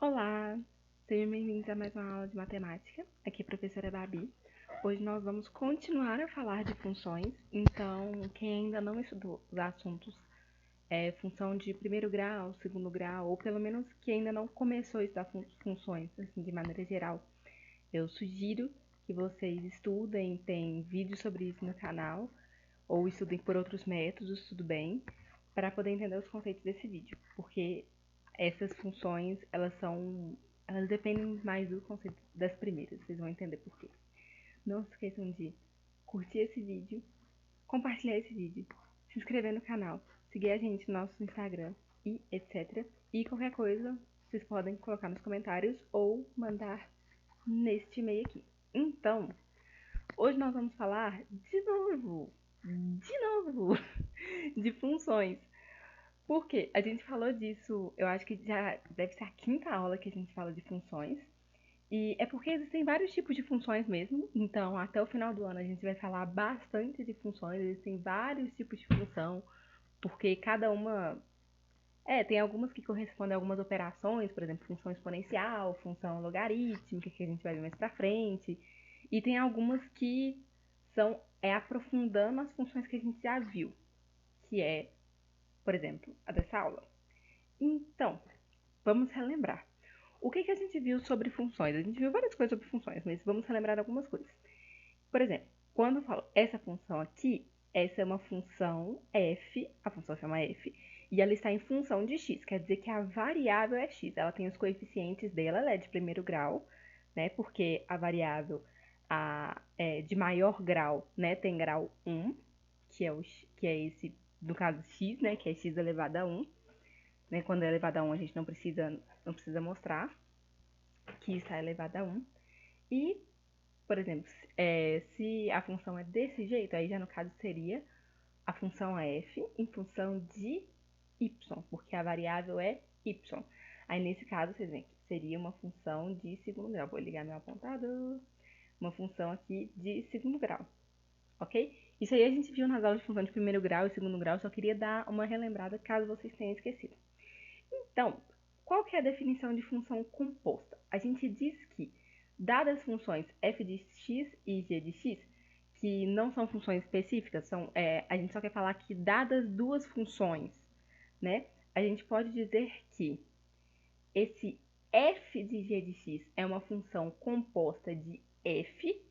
Olá, sejam bem-vindos a mais uma aula de matemática. Aqui é a professora Babi. Hoje nós vamos continuar a falar de funções, então quem ainda não estudou os assuntos função de primeiro grau, segundo grau, ou pelo menos que ainda não começou a estudar funções, assim, de maneira geral, eu sugiro que vocês estudem, tem vídeos sobre isso no canal, ou estudem por outros métodos, tudo bem, para poder entender os conceitos desse vídeo, porque essas funções, elas dependem mais do conceito das primeiras, vocês vão entender por quê. Não se esqueçam de curtir esse vídeo, compartilhar esse vídeo, se inscrever no canal, seguir a gente no nosso Instagram e etc. E qualquer coisa, vocês podem colocar nos comentários ou mandar neste e-mail aqui. Então, hoje nós vamos falar de novo, de funções. Por quê? A gente falou disso, eu acho que já deve ser a quinta aula que a gente fala de funções. E é porque existem vários tipos de funções mesmo. Então, até o final do ano a gente vai falar bastante de funções. Existem vários tipos de função, porque cada uma. Tem algumas que correspondem a algumas operações, por exemplo, função exponencial, função logarítmica, que a gente vai ver mais pra frente. E tem algumas que são aprofundando as funções que a gente já viu, que é, por exemplo, a dessa aula. Então, vamos relembrar. O que a gente viu sobre funções? A gente viu várias coisas sobre funções, mas vamos relembrar algumas coisas. Por exemplo, quando eu falo essa função aqui, essa é uma função f, a função chama f, e ela está em função de x, quer dizer que a variável é x, ela tem os coeficientes dela, ela é de primeiro grau, né, porque a variável de maior grau, né, tem grau 1, que é esse, no caso x, né, que é x elevado a 1, né, quando é elevado a 1 a gente não precisa mostrar que está elevado a 1, e por exemplo, se a função é desse jeito, aí já no caso seria a função f em função de y, porque a variável é y. Aí nesse caso, vocês veem que seria uma função de segundo grau. Vou ligar meu apontador. Uma função aqui de segundo grau, ok? Isso aí a gente viu nas aulas de função de primeiro grau e segundo grau, só queria dar uma relembrada caso vocês tenham esquecido. Então, qual que é a definição de função composta? A gente diz que dadas as funções f de x e g de x, que não são funções específicas, a gente só quer falar que dadas duas funções, né, a gente pode dizer que esse f de g de x é uma função composta de f,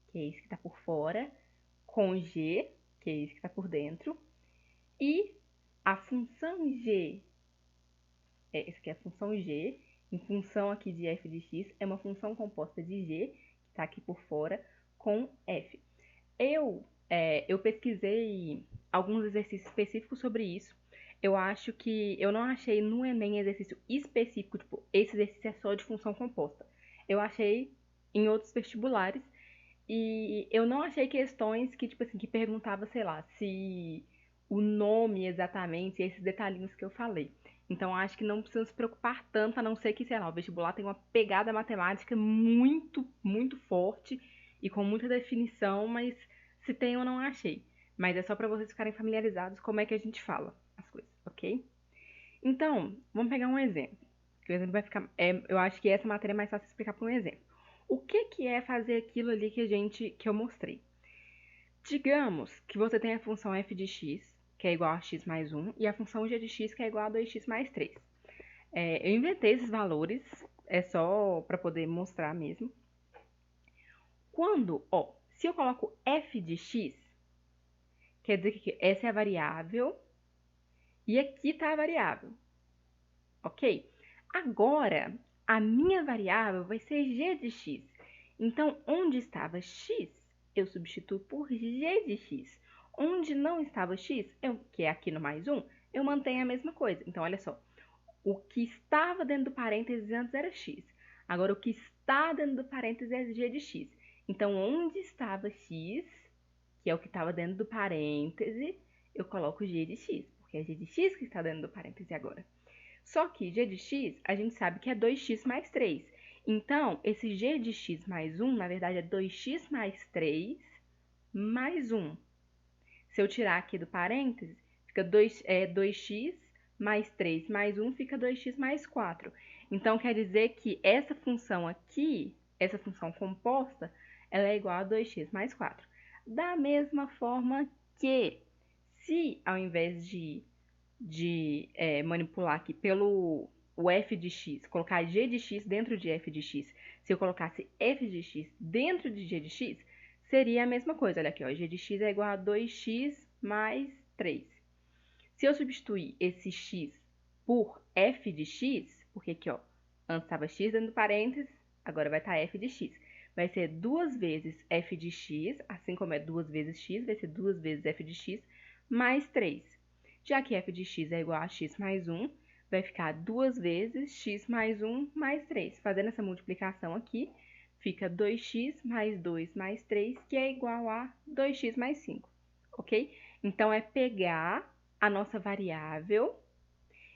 que é esse que está por fora, com g, que é esse que está por dentro, e a função g, essa aqui é a função g, em função aqui de f de x, é uma função composta de g, que está aqui por fora, com f. Eu pesquisei alguns exercícios específicos sobre isso. Eu acho que eu não achei no Enem exercício específico, tipo, esse exercício é só de função composta. Eu achei em outros vestibulares e eu não achei questões que, tipo assim, que perguntava, sei lá, se o nome exatamente, esses detalhinhos que eu falei. Então, acho que não precisa se preocupar tanto, a não ser que, sei lá, o vestibular tem uma pegada matemática muito, muito forte e com muita definição, mas se tem eu não achei. Mas é só para vocês ficarem familiarizados como é que a gente fala as coisas, ok? Então, vamos pegar um exemplo. Que o exemplo vai ficar. Eu acho que essa matéria é mais fácil explicar por um exemplo. O que é fazer aquilo ali que eu mostrei? Digamos que você tem a função f de x, que é igual a x mais 1, e a função g de x, que é igual a 2x mais 3. Eu inventei esses valores, é só para poder mostrar mesmo. Se eu coloco f de x, quer dizer que essa é a variável e aqui está a variável, ok? Agora, a minha variável vai ser g de x. Então, onde estava x, eu substituo por g de x. Onde não estava x, que é aqui no mais 1, eu mantenho a mesma coisa. Então, olha só. O que estava dentro do parênteses antes era x. Agora, o que está dentro do parênteses é g de x. Então, onde estava x, que é o que estava dentro do parêntese, eu coloco g de x, porque é g de x que está dentro do parêntese agora. Só que g de x, a gente sabe que é 2x mais 3. Então, esse g de x mais 1, na verdade, é 2x mais 3 mais 1. Se eu tirar aqui do parêntese, fica 2x mais 3 mais 1 fica 2x mais 4. Então, quer dizer que essa função aqui, essa função composta, ela é igual a 2x mais 4. Da mesma forma que, se ao invés de manipular aqui pelo o f de x, colocar g de x dentro de f de x, se eu colocasse f de x dentro de g de x, seria a mesma coisa. Olha aqui, ó, g de x é igual a 2x mais 3. Se eu substituir esse x por f de x, porque aqui, ó, antes estava x dentro do parênteses, agora vai estar f de x. Vai ser 2 vezes f de x, assim como é 2 vezes x, vai ser 2 vezes f de x mais 3. Já que f de x é igual a x mais 1, vai ficar 2 vezes x mais 1 mais 3. Fazendo essa multiplicação aqui, fica 2x mais 2 mais 3, que é igual a 2x mais 5, ok? Então, é pegar a nossa variável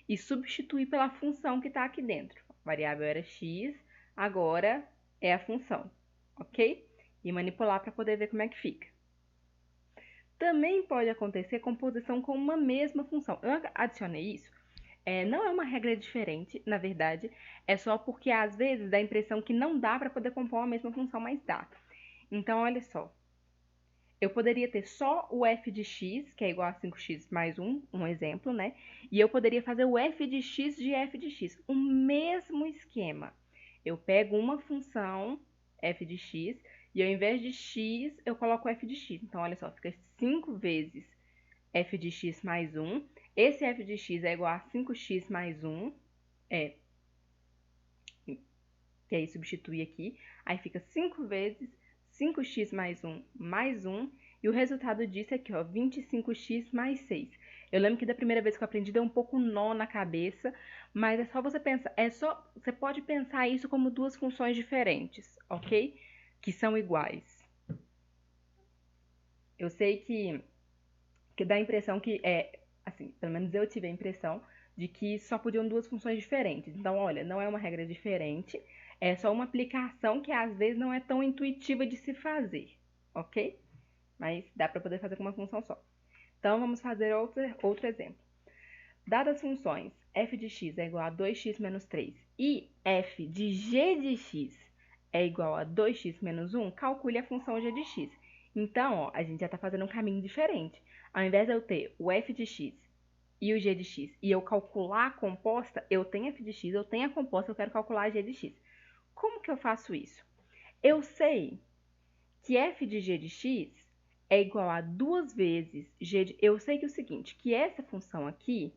e substituir pela função que está aqui dentro. A variável era x, agora é a função, ok? E manipular para poder ver como é que fica. Também pode acontecer composição com uma mesma função. Eu adicionei isso. Não é uma regra diferente, na verdade, é só porque às vezes dá a impressão que não dá para poder compor a mesma função, mas dá. Então, olha só. Eu poderia ter só o f de x, que é igual a 5x mais 1, um exemplo, né? E eu poderia fazer o f de x, o mesmo esquema. Eu pego uma função, f de x, e ao invés de x, eu coloco f de x. Então, olha só, fica 5 vezes f de x mais 1. Esse f de x é igual a 5x mais 1, que aí substitui aqui. Aí fica 5 vezes 5x mais 1, e o resultado disso é aqui, ó, 25x mais 6. Eu lembro que da primeira vez que eu aprendi deu um pouco nó na cabeça, mas é só você pensar, você pode pensar isso como duas funções diferentes, ok? Que são iguais. Eu sei que dá a impressão que assim, pelo menos eu tive a impressão de que só podiam duas funções diferentes. Então, olha, não é uma regra diferente, é só uma aplicação que às vezes não é tão intuitiva de se fazer, ok? Mas dá para poder fazer com uma função só. Então, vamos fazer outro exemplo. Dadas as funções f de x é igual a 2x menos 3 e f de g de x é igual a 2x menos 1, calcule a função g de x. Então, ó, a gente já está fazendo um caminho diferente. Ao invés de eu ter o f de x e o g de x e eu calcular a composta, eu tenho f de x, eu tenho a composta, eu quero calcular a g de x. Como que eu faço isso? Eu sei que f de g de x é igual a 2 vezes g de... Eu sei que é o seguinte, que essa função aqui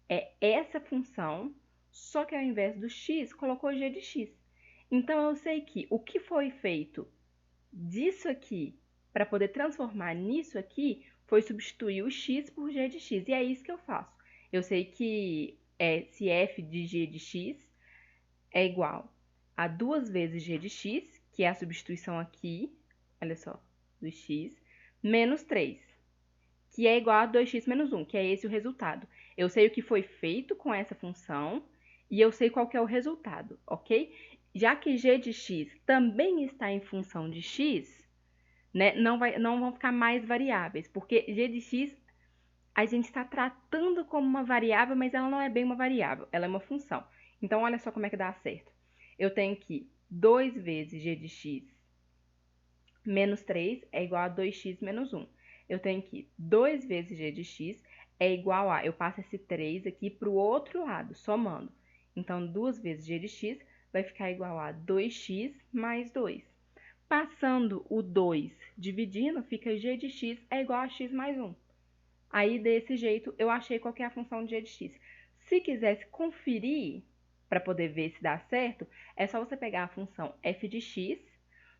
é essa função, só que ao invés do x, colocou g de x. Então, eu sei que o que foi feito disso aqui para poder transformar nisso aqui foi substituir o x por g de x. E é isso que eu faço. Eu sei que se f de g de x é igual a 2 vezes g de x, que é a substituição aqui, olha só, do x, menos 3, que é igual a 2x menos 1, que é esse o resultado. Eu sei o que foi feito com essa função e eu sei qual que é o resultado, ok? Já que g de x também está em função de x, né, não vão ficar mais variáveis, porque g de x a gente está tratando como uma variável, mas ela não é bem uma variável, ela é uma função. Então, olha só como é que dá certo. Eu tenho que 2 vezes g de x menos 3 é igual a 2x menos 1. Eu tenho que 2 vezes g de x é igual a... Eu passo esse 3 aqui para o outro lado, somando. Então, 2 vezes g de x vai ficar igual a 2x mais 2. Passando o 2 dividindo, fica g de x é igual a x mais 1. Aí, desse jeito, eu achei qual que é a função de g de x. Se quisesse conferir, para poder ver se dá certo, é só você pegar a função f de x,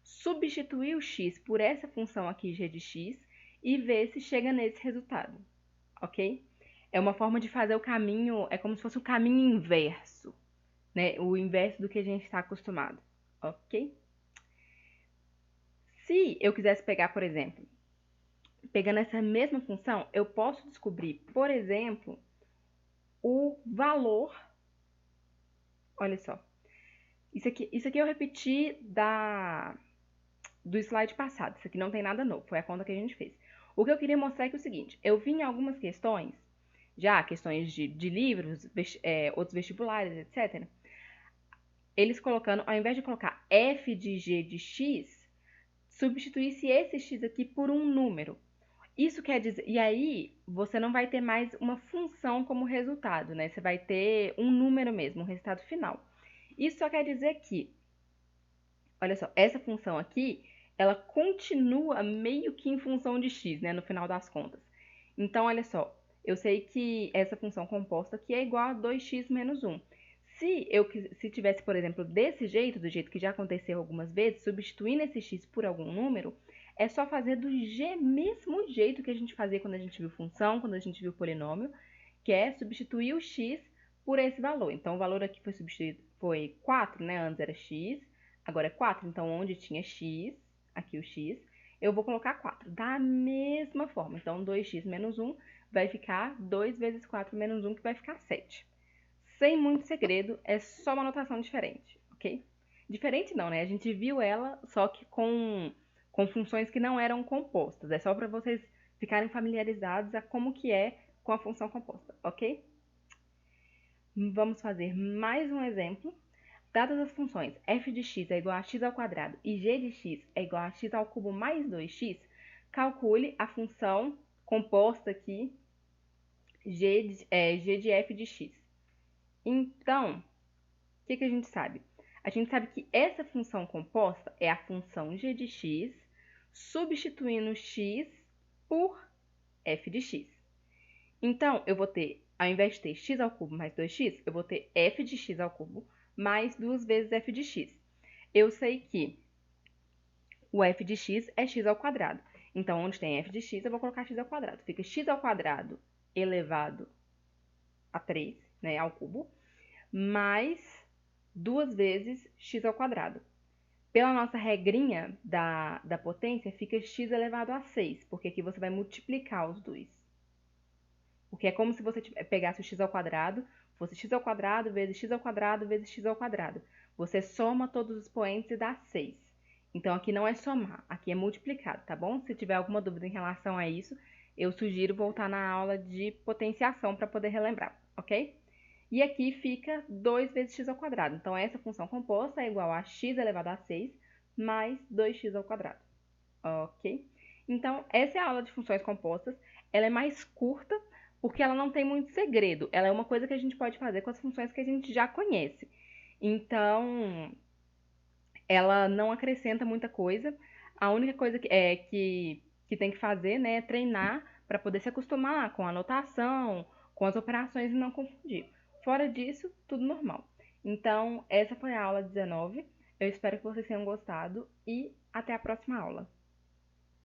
substituir o x por essa função aqui, g de x, e ver se chega nesse resultado, ok? É uma forma de fazer o caminho, é como se fosse o caminho inverso, né? O inverso do que a gente está acostumado, ok? Se eu quisesse pegar, por exemplo, pegando essa mesma função, eu posso descobrir, por exemplo, o valor. Olha só. Isso aqui eu repeti do slide passado. Isso aqui não tem nada novo. Foi a conta que a gente fez. O que eu queria mostrar é que é o seguinte. Eu vi em algumas questões, já questões de livros, outros vestibulares, etc. eles colocando, ao invés de colocar f de g de x, substituísse esse x aqui por um número. Isso quer dizer, e aí você não vai ter mais uma função como resultado, né? Você vai ter um número mesmo, um resultado final. Isso só quer dizer que, olha só, essa função aqui, ela continua meio que em função de x, né, no final das contas. Então, olha só, eu sei que essa função composta aqui é igual a 2x menos 1. Se tivesse, por exemplo, desse jeito, do jeito que já aconteceu algumas vezes, substituindo esse x por algum número, é só fazer do mesmo jeito que a gente fazia quando a gente viu função, quando a gente viu polinômio, que é substituir o x por esse valor. Então, o valor aqui foi substituído, foi 4, né? Antes era x, agora é 4. Então, onde tinha x, aqui o x, eu vou colocar 4. Da mesma forma. Então, 2x menos 1 vai ficar 2 vezes 4 menos 1, que vai ficar 7. Sem muito segredo, é só uma notação diferente, ok? Diferente não, né? A gente viu ela, só que com funções que não eram compostas. É só para vocês ficarem familiarizados a como que é com a função composta, ok? Vamos fazer mais um exemplo. Dadas as funções f de x é igual a x ao quadrado e g de x é igual a x ao cubo mais 2x, calcule a função composta aqui g de f de x. Então, o que a gente sabe? A gente sabe que essa função composta é a função g de x substituindo x por f de x. Então, eu vou ter, ao invés de ter x ao cubo mais 2x, eu vou ter f de x ao cubo mais 2 vezes f de x. Eu sei que o f de x é x ao quadrado. Então, onde tem f de x, eu vou colocar x ao quadrado. Fica x ao quadrado elevado a 3, né, ao cubo, mais 2 vezes x ao quadrado. Pela nossa regrinha da potência, fica x elevado a 6, porque aqui você vai multiplicar os dois. Porque é como se você pegasse o x ao quadrado, fosse x ao quadrado vezes x ao quadrado vezes x ao quadrado. Você soma todos os expoentes e dá 6. Então, aqui não é somar, aqui é multiplicado, tá bom? Se tiver alguma dúvida em relação a isso, eu sugiro voltar na aula de potenciação para poder relembrar, ok? E aqui fica 2 vezes x ao quadrado. Então, essa função composta é igual a x elevado a 6 mais 2x ao quadrado, ok? Então, essa é a aula de funções compostas. Ela é mais curta, porque ela não tem muito segredo. Ela é uma coisa que a gente pode fazer com as funções que a gente já conhece. Então, ela não acrescenta muita coisa. A única coisa que tem que fazer, né, é treinar para poder se acostumar com a notação, com as operações e não confundir. Fora disso, tudo normal. Então, essa foi a aula 19. Eu espero que vocês tenham gostado e até a próxima aula.